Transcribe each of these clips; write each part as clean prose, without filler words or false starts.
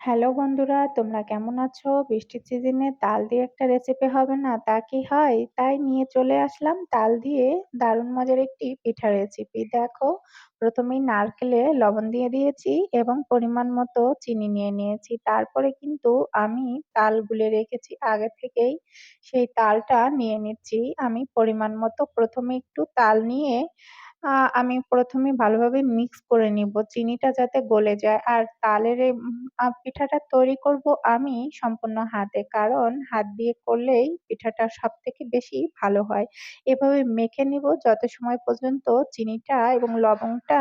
Hello বন্ধুরা, তোমরা কেমন আছো? বৃষ্টির সিজনে তাল দিয়ে একটা রেসিপি হবে না? তা কি হয়? তাই নিয়ে চলে আসলাম তাল দিয়ে দারুণ মজার একটি পিঠা রেসিপি। দেখো, প্রথমেই নারকেলে লবণ দিয়ে দিয়েছি এবং পরিমাণ মতো চিনি নিয়ে নিয়েছি। তারপরে কিন্তু আমি তাল গুলে রেখেছি আগে থেকেই। সেই তালটা নিয়ে নিচ্ছি। আমি পরিমাণ মতো প্রথমে একটু তাল নিয়ে আমি ১ম এ ভালোভাবে মিক্স করে নিব। চিনিটা যাতে গলে যায়। আর তালের এই পিঠাটা তৈরি করব আমি সম্পূর্ণ হাতে। কারণ হাত দিয়ে করলেই পিঠাটা সবথেকে বেশি ভালো হয়। এভাবে মেখে নিব যত সময় পর্যন্ত চিনিটা এবং লবণটা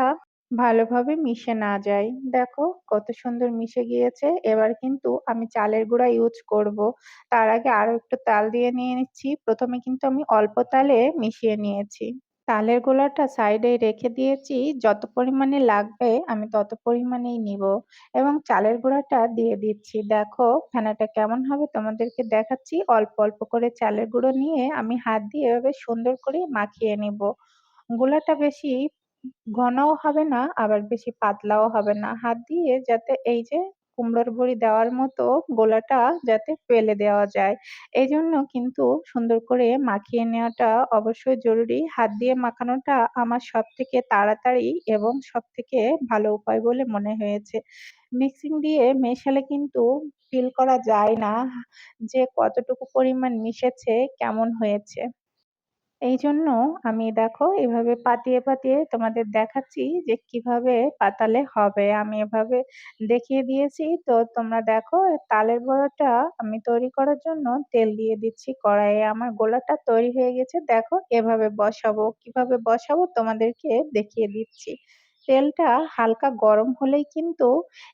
ভালোভাবে মিশে না যায়। দেখো কত সুন্দর মিশে গিয়েছে। এবার কিন্তু আমি চালের গুঁড়া ইউজ করব। তার আগে আরো একটু তাল দিয়ে নিয়ে নিচ্ছি। ১ম এ কিন্তু আমি অল্প তালে মিশিয়ে নিয়েছি। চালের গোলাটা সাইডে রেখে দিয়েছি। যত পরিমাণে লাগবে আমি তত পরিমাণেই নিবো এবং চালের গুঁড়াটা দিয়ে দিচ্ছি। দেখো ফেনাটা কেমন হবে তোমাদেরকে দেখাচ্ছি। অল্প, অল্প করে চালের গুঁড়ো নিয়ে আমি হাত দিয়ে এভাবে সুন্দর করে মাখিয়ে নিবো। গোলাটা বেশি ঘনও হবে না, আবার বেশি পাতলাও হবে না। হাত দিয়ে যাতে এই যে কুমড়োর বড়ি দেওয়ার মতো গোলাটা যাতে ফেলে দেওয়া যায়। এজন্য কিন্তু সুন্দর করে মাখিয়ে নেওয়াটা অবশ্যই জরুরি। হাত দিয়ে মাখানোটা আমার সবথেকে তাড়াতাড়ি এবং সবথেকে ভালো উপায় বলে মনে হয়েছে। মিক্সিং দিয়ে মেশালে কিন্তু ফিল করা যায় না যে কতটুকু পরিমাণ মিশেছে, কেমন হয়েছে। এইজন্য আমি দেখো এভাবে পাতিয়ে, পাতিয়ে তোমাদের দেখাচ্ছি যে কিভাবে পাতালে হবে। আমি এভাবে দেখিয়ে দিয়েছি। তো তোমরা দেখো তালের বড়াটা আমি তৈরি করার জন্য তেল দিয়ে দিচ্ছি কড়াইয়ে। আমার গোলাটা তৈরি হয়ে গেছে। দেখো এভাবে বসাবো। কিভাবে বসাবো তোমাদেরকে দেখিয়ে দিচ্ছি। তেলটা হালকা গরম হলেই কিন্তু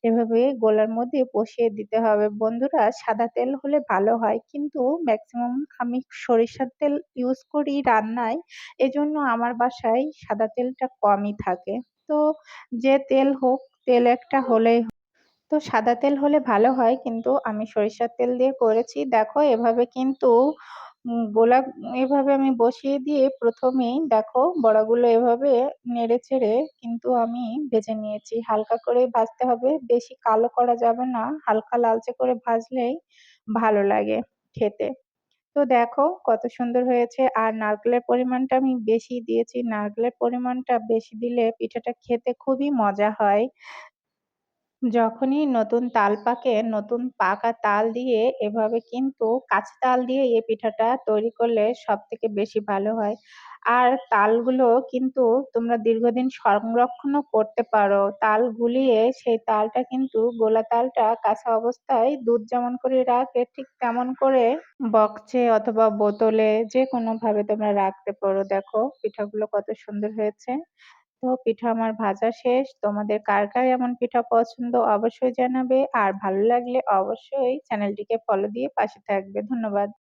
এভাবে গোলার মধ্যে বসিয়ে দিতে হবে। বন্ধুরা সাদা তেল হলে ভালো হয়। কিন্তু মেক্সিমাম আমি সরিষার তেল ইউজ করি রান্নায়। এজন্য আমার বাসায় সাদা তেলটা কমই থাকে। তো যে তেল হোক, তেল একটা হলেই তো সাদা তেল হলে ভালো হয় কিন্তু আমি সরিষার তেল দিয়ে করেছি। দেখো এভাবে কিন্তু গোলা এভাবে আমি বসিয়ে দিয়ে ১ম এই দেখো বড়াগুলো এভাবে নেড়েচেড়ে কিন্তু আমি ভেজে নিয়েছি। হালকা করে ভাজতে হবে, বেশি কালো করা যাবে না। হালকা লালচে করে ভাজলেই ভালো লাগে খেতে। তো দেখো কত সুন্দর হয়েছে। আর নারকেলের পরিমাণটা আমি বেশি দিয়েছি। নারকেলের পরিমাণটা বেশি দিলে পিঠাটা খেতে খুবই মজা হয়। যখনই নতুন তাল পাকে, নতুন পাকা তাল দিয়ে এভাবে কিন্তু কাঁচা তাল দিয়ে এই পিঠাটা তৈরি করলে সবথেকে বেশি ভালো হয়। আর তালগুলো কিন্তু তোমরা দীর্ঘদিন সংরক্ষণও করতে পারো। তাল গুলিয়ে সেই তালটা কিন্তু গোলা তালটা কাঁচা অবস্থায় দুধ যেমন করে রাখে ঠিক তেমন করে বক্সে অথবা বোতলে যেকোনোভাবে তোমরা রাখতে পারো। দেখো পিঠাগুলো কত সুন্দর হয়েছে। তো পিঠা আমার ভাজা শেষ। তোমাদের কার, কার এমন পিঠা পছন্দ অবশ্যই জানাবে। আর ভালো লাগলে অবশ্যই চ্যানেলটিকে ফলো দিয়ে পাশে থাকবে। ধন্যবাদ।